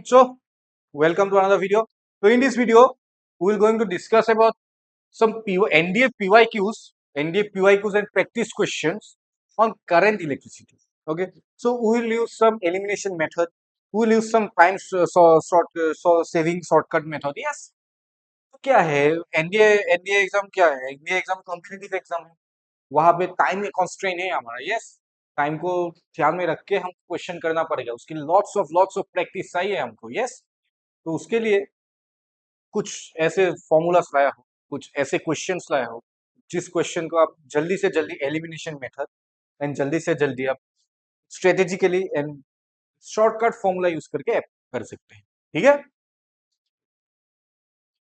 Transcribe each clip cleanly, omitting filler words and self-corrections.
right, so welcome to another video. So in this video, we will going to discuss about some NDA PYQs and practice questions on current electricity. Okay, so we will use some elimination method. We will use some time saving shortcut method. Yes. तो क्या है NDA NDA exam क्या है? NDA exam competitive exam है, वहां पे time constraint है हमारा। यस, टाइम को ध्यान में रख के हम क्वेश्चन करना पड़ेगा, उसकी लॉट्स ऑफ प्रैक्टिस चाहिए हमको। यस, तो उसके लिए कुछ ऐसे फॉर्मूलास लाया हो, कुछ ऐसे क्वेश्चंस लाया हो जिस क्वेश्चन को आप जल्दी से जल्दी एलिमिनेशन मेथड एंड जल्दी से जल्दी आप strategically and shortcut formula use करके कर सकते हैं। ठीक है,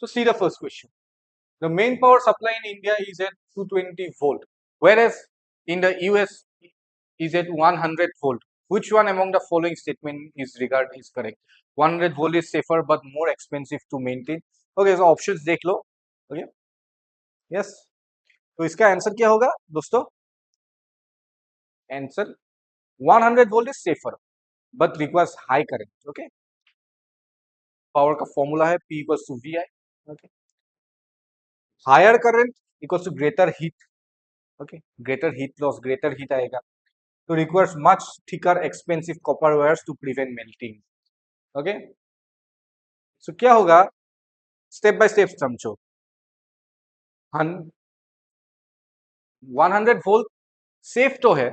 तो see the first question. The main power supply in India is at 220 volt, whereas in the US is at 100 volt. Which one among the following statement is correct? 100 volt is safer but more expensive to maintain. Okay, so options देख लो। Okay, yes. तो इसका answer क्या होगा दोस्तों? Answer 100 volt is safer but requires high current. Okay, power का formula है P equals to VI. Okay, higher current equals to greater heat. Okay, greater heat loss, greater heat आएगा, तो requires much thicker expensive copper wires to prevent melting. Okay, so क्या होगा? Step by step समझो। 100 volt safe तो है,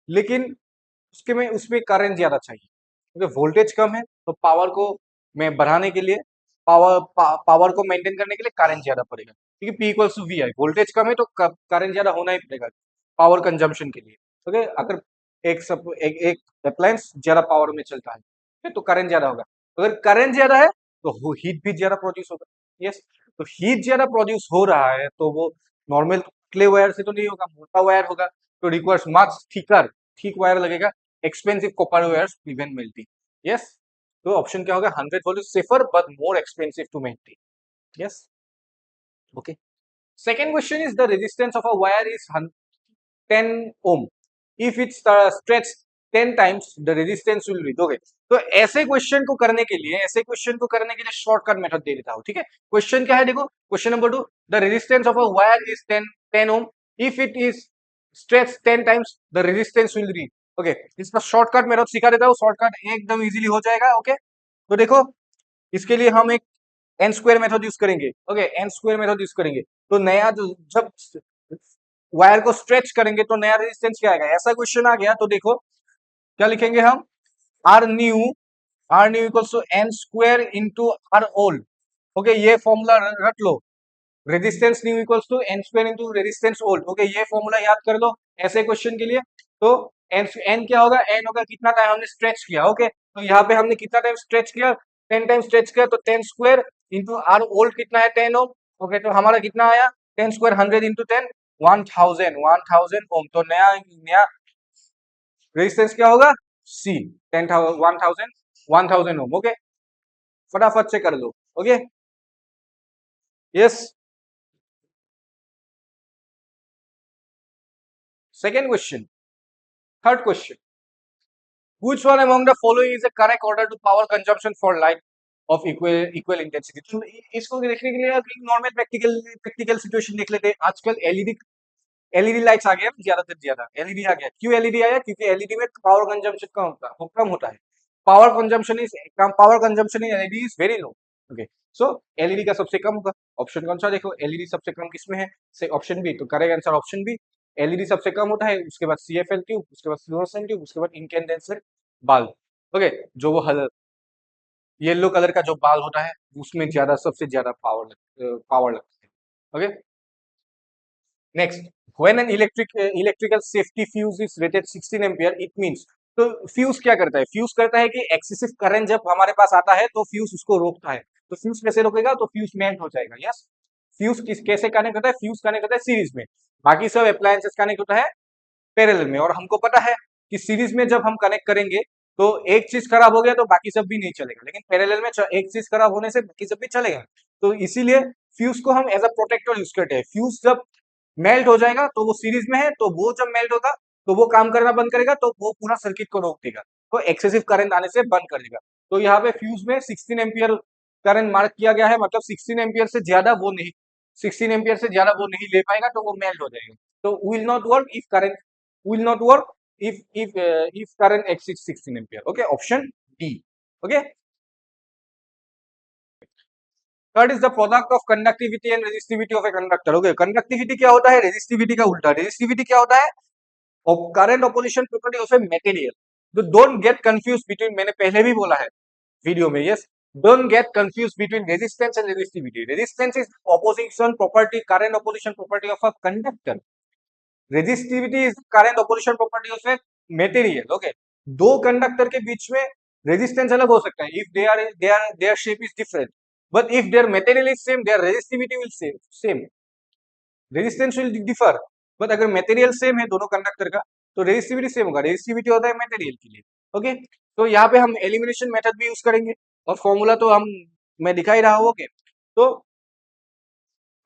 लेकिन उसमें current ज्यादा चाहिए, क्योंकि वोल्टेज कम है, तो पावर को मैं बढ़ाने के लिए पावर को मेंटेन करने के लिए करंट ज्यादा पड़ेगा, क्योंकि P equals to VI। Voltage कम है तो करंट ज्यादा होना ही पड़ेगा पावर कंजम्पशन के लिए। ओके, अगर एक अप्लायंस ज्यादा पावर में चलता है तो करंट ज्यादा होगा। अगर करंट ज्यादा है तो हीट भी ज्यादा प्रोड्यूस होगा। यस, तो हीट ज्यादा प्रोड्यूस हो रहा है तो वो नॉर्मल क्ले वायर से तो नहीं होगा, मोटा वायर होगा, तो रिक्वायर्स मच थिक वायर लगेगा, expensive copper wires prevent melting. Yes, तो ऑप्शन क्या होगा? 100 volt is safer but more expensive to maintain. Yes, okay. Second question is the resistance of a wire is 10 ohm if it's stretched 10 times the resistance will reduce। okay, तो ऐसे question को करने के लिए shortcut method दे देता हूं। ठीक है, क्वेश्चन क्या है देखो, question number 2, the resistance of a wire is 10 ohm if it is stretched 10 times the resistance will reduce। Okay, इसका शॉर्टकट मेथड सिखा देता हूं, शॉर्टकट एकदम इजीली हो जाएगा। ओके, तो देखो इसके लिए हम एक एन स्क्वायर मेथड यूज करेंगे। ओके, एन स्क्वायर मेथड यूज करेंगे, तो नया जो जब वायर को स्ट्रेच करेंगे तो नया रेजिस्टेंस क्या आएगा? ऐसा क्वेश्चन आ गया तो देखो क्या लिखेंगे हम? R new equals to N square into R old. Okay, ये फॉर्मूला रट लो, resistance new equals to N square into resistance old. Okay, ये फॉर्मूला याद कर लो ऐसे क्वेश्चन के लिए। तो एन क्या होगा? एन होगा कितना टाइम हमने स्ट्रेच किया। ओके, तो यहाँ पे हमने कितना टाइम स्ट्रेच किया? 10 टाइम स्ट्रेच किया, तो 10 स्क्वायर इंटू आर ओल्ड कितना है? 10 ओम। ओके, तो हमारा कितना आया? 10 स्क्वायर 100 इंटू 10 1000 ओम। तो नया नया रेजिस्टेंस क्या होगा? सी 1000 ओम। ओके, फटाफट से कर लो। Okay, yes. Second question, third question, which one among the following is the correct order to power consumption for light of equal intensity? तो इसको देखने के लिए आप नॉर्मल प्रैक्टिकल सिचुएशन देख लेते हैं। आजकल एलईडी लाइट्स आ गया, ज्यादा एलईडी आ गया। क्यों एलईडी आया? क्योंकि एलईडी में पावर कंजम्पशन कम होता है। Power consumption in LED is very low. Okay, so LED का सबसे कम होगा। ऑप्शन कौन सा? देखो, एलईडी सबसे कम किसमें है? Option B. तो correct answer option B, LED सबसे कम होता है। उसके बाद सीएफएल ट्यूब, उसके बाद फ्लोरोसेंट ट्यूब, उसके बाद इनकैंडेसेंट बल्ब। ओके, जो वो येलो कलर का जो बाल होता है उसमें सबसे ज्यादा पावर लगता है। Okay, next, when an electrical safety fuse is rated 16 ampere it means. तो फ्यूज क्या करता है? फ्यूज करता है कि एक्सेसिव करंट जब हमारे पास आता है तो फ्यूज उसको रोकता है। तो फ्यूज कैसे रोकेगा? तो फ्यूज मेल्ट हो जाएगा। यस, फ्यूज कैसे कनेक्ट होता है? फ्यूज कनेक्ट होता है सीरीज में, बाकी सब अप्लायंसेस कनेक्ट होता है पैरेलल में। और हमको पता है कि सीरीज में जब हम कनेक्ट करेंगे तो एक चीज खराब हो गया तो बाकी सब भी नहीं चलेगा, लेकिन पैरेलल में एक चीज खराब होने से बाकी सब भी चलेगा। तो इसीलिए फ्यूज को हम एज अ प्रोटेक्टर यूज करते हैं। फ्यूज जब मेल्ट हो जाएगा तो वो सीरीज में है, तो वो जब मेल्ट होगा तो वो काम करना बंद करेगा, तो वो पूरा सर्किट को रोक देगा, तो एक्सेसिव करंट आने से बंद कर देगा। तो यहाँ पे फ्यूज में 16 एम्पियर करंट मार्क किया गया है, मतलब 16 एम्पियर से ज्यादा वो नहीं, 16 एम्पियर से ज्यादा वो नहीं ले पाएगा, तो वो मेल्ट हो जाएगा। तो will not work if current, will not work if current exceeds 16 ampere. Okay, option D. Okay. Third is the product of conductivity and resistivity of a conductor. Okay, conductivity क्या होता है, resistivity का उल्टा। resistivity क्या होता है, current opposition property of a material. तो don't get confused between, मैंने पहले भी बोला है वीडियो में, yes, don't get confused between resistance and resistivity. Resistance is opposition property, current opposition property of a conductor. Resistivity is current opposition property of a material. Okay, दो conductor के बीच में resistance अलग हो सकता है if their shape is different, but if their material is same, their resistivity will same, resistance will differ, but अगर material same है दोनों कंडक्टर का तो रेजिस्टिविटी सेम होगा। रेजिस्टिविटी होता है मटेरियल के लिए। ओके, तो यहाँ पे हम एलिमिनेशन मेथड भी यूज करेंगे और फॉर्मूला तो हम मैं दिखा ही रहा हूँ। ओके, तो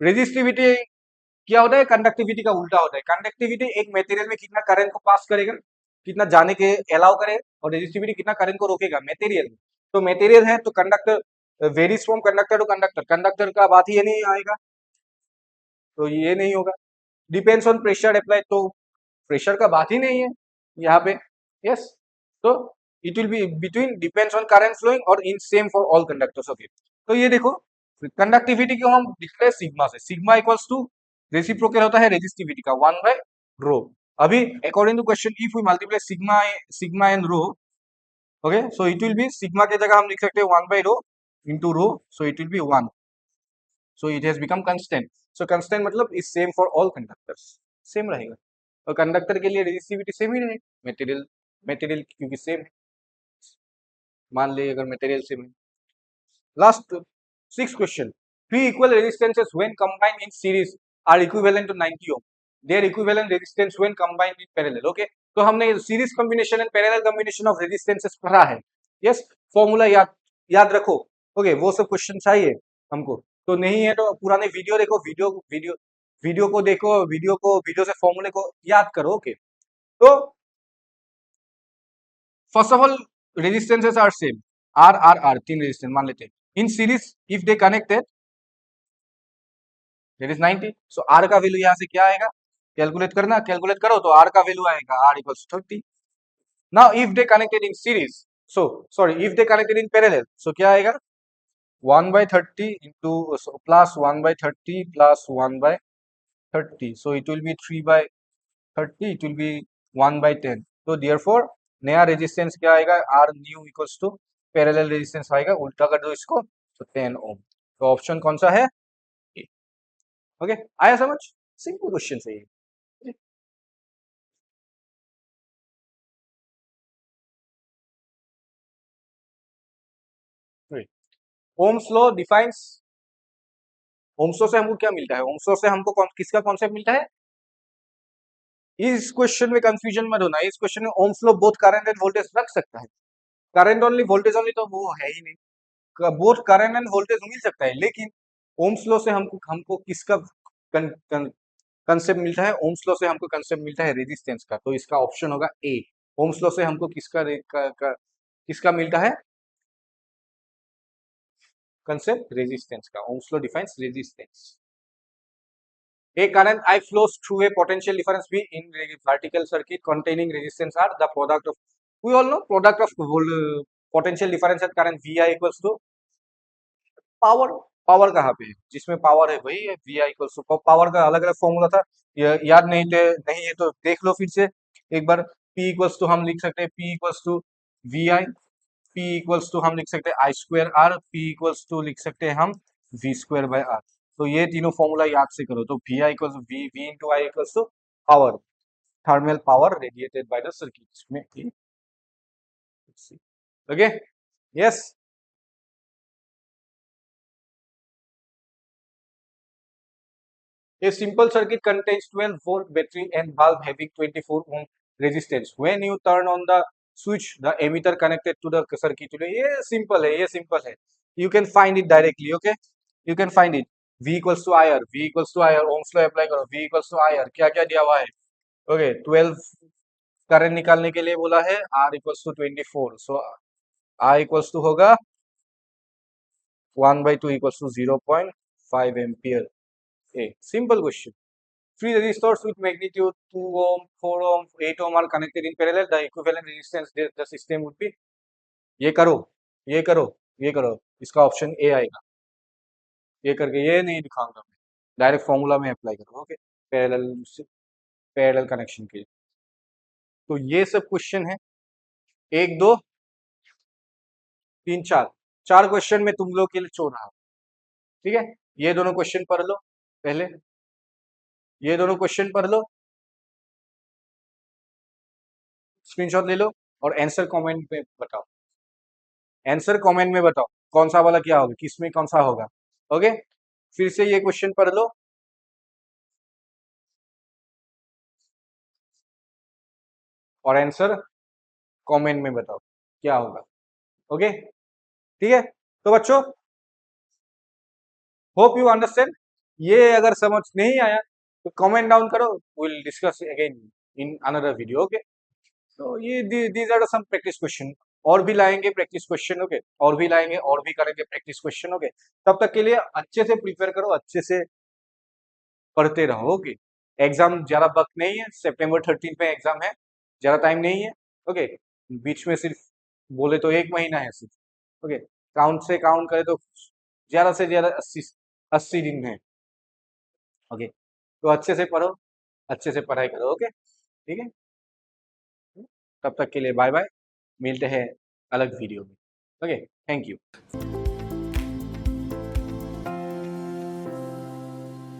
रेजिस्टिविटी क्या होता है, कंडक्टिविटी का उल्टा होता है। कंडक्टिविटी एक मटेरियल में कितना करंट को पास करेगा, कितना जाने के अलाउ करे, और रेजिस्टिविटी कितना करंट को रोकेगा मटेरियल में। तो मटेरियल है तो conductor varies from conductor to conductor, conductor का बात ही ये नहीं आएगा, तो ये नहीं होगा। डिपेंड्स ऑन प्रेशर अप्लाई, तो प्रेशर का बात ही नहीं है यहाँ पे। यस, तो it will be between depends on current flowing और in same for all conductors. Okay, तो ये देखो कंडक्टिविटी को हम लिख रहे हैं सिग्मा से, सिग्मा इक्वल्स टू रेसिप्रोकल होता है रेजिस्टिविटी का 1 बाय रो। अभी according to question if we multiply sigma sigma and rho, okay, so it will be sigma के जगह हम लिख सकते हैं 1 by rho into rho, so it will be 1, so it has become constant. So constant मतलब is same for all conductors, same रहेगा। और conductor के लिए रेजिस्टिविटी सेम ही रहेगी, मटेरियल मटेरियल क्योंकि सेम है, मान लीजिए अगर मटेरियल सेम है। Last 6 question, three equal resistances when combined in series are equivalent to 90 ohm, their equivalent resistance when combined in parallel। Okay, तो हमने series combination and parallel combination of resistances पढ़ा है। Yes, formula याद याद रखो। Okay, वो सब question चाहिए हमको, तो नहीं है तो पुराने वीडियो देखो, वीडियो को देखो, वीडियो से फॉर्मूले को याद करो। ओके, तो first of all resistances are same, R R R तीन रेजिस्टेंस मान लेते हैं in series, if they connected that is 90, so R का वैल्यू यहाँ से क्या आएगा, कैलकुलेट करना, कैलकुलेट करो तो आर का वैल्यू आएगा R equals 30। Now if they connected in series, so sorry if they connected in parallel, so क्या आएगा 1 by 30 into plus 1 by 30 plus 1 by 30, so it will be 3 by 30, it will be 1 by 10। तो therefore नया resistance क्या आएगा, R new equals to parallel resistance आएगा, उल्टा कर दो इसको तो 10 ओम। तो ऑप्शन कौन सा है, ए। ओके, आया समझ, सिंपल क्वेश्चन है ये। Ohm's law defines, Ohm's law से हमको क्या मिलता है, ओम्स लॉ से हमको किसका कॉन्सेप्ट मिलता है। इस क्वेश्चन में कंफ्यूजन मत होना, इस क्वेश्चन में Ohm's law both current end voltage रख सकता है, करंट ओनली वोल्टेज ओनली तो वो है ही नहीं, बोथ करंट एंड वोल्टेज मिल सकता है, लेकिन ओम्स लॉ से हमको हमको किसका कंसेप्ट मिलता है, ओम्स लॉ से हमको कंसेप्ट मिलता है रेजिस्टेंस का, तो इसका ऑप्शन होगा ए। ओम्स लॉ से हमको किसका मिलता है कंसेप्ट, रेजिस्टेंस का। Ohm's law defines resistance. A current I flows through a potential difference V in vertical circuit containing resistance R. The product of, we all know product of potential difference and current VI equals to power. Power कहाँ पे है, जिसमें power है वही है VI equals to, power का अलग अलग फॉर्मूला था, याद नहीं थे, नहीं है तो देख लो फिर से एक बार। P equals to हम लिख सकते हैं P equals to VI, P equals to हम लिख सकते हैं I square R, P equals to लिख सकते हैं हम V square by R। तो ये तीनों फॉर्मूला याद से करो, तो V I equals V into I equals to power, thermal power radiated by the circuit में। Okay, yes. A simple circuit contains 12-volt battery and bulb having 24 ohm resistance. When you turn on the switch, the emitter connected to the circuit. ये simple है, ये simple है। You can find it directly, okay? You can find it. V equals to IR, V equals to IR, Ohm's law apply करो, V equals to IR, क्या क्या दिया हुआ है? Okay, 12 करंट निकालने के लिए बोला है, R equals to 24, so I equals to होगा 1/2 equals to 0.5 ampere. A simple question. Three resistors with magnitude 2 ohm, 4 ohm, 8 ohm are connected in parallel. The equivalent resistance the system would be। ये करो, ये करो, ये करो, इसका option A आएगा। ये करके ये नहीं दिखाऊंगा मैं, डायरेक्ट फॉर्मूला में अप्लाई करो। ओके, पैरेलल कनेक्शन के लिए। तो ये सब क्वेश्चन है, 1 2 3 4, 4 क्वेश्चन में तुम लोग के लिए छोड़ रहा हूं। ठीक है, ये दोनों क्वेश्चन पढ़ लो पहले, ये दोनों क्वेश्चन पढ़ लो, स्क्रीनशॉट ले लो और आंसर कमेंट में बताओ। आंसर कमेंट में बताओ कौन सा वाला क्या होगा, किसमें कौन सा होगा। ओके, फिर से ये क्वेश्चन पढ़ लो और आंसर कमेंट में बताओ क्या होगा। ओके, ठीक है। तो बच्चों, होप यू अंडरस्टैंड। ये अगर समझ नहीं आया तो कमेंट डाउन करो, will discuss again in another video. Okay, तो ये these are some practice question, और भी लाएंगे प्रैक्टिस क्वेश्चन। ओके, और भी लाएंगे और भी करेंगे प्रैक्टिस क्वेश्चन। ओके, तब तक के लिए अच्छे से प्रिपेयर करो, अच्छे से पढ़ते रहो। ओके, एग्जाम ज्यादा वक्त नहीं है, सितंबर 13 पे एग्जाम है, ज्यादा टाइम नहीं है। ओके, बीच में सिर्फ बोले तो 1 महीना है सिर्फ। ओके, काउंट से काउंट करे तो ज्यादा से ज्यादा 80 दिन है। ओके, तो अच्छे से पढ़ो, अच्छे से पढ़ाई करो। ओके, ठीक है, तब तक के लिए बाय बाय, मिलते हैं अलग वीडियो में। Okay, thank you.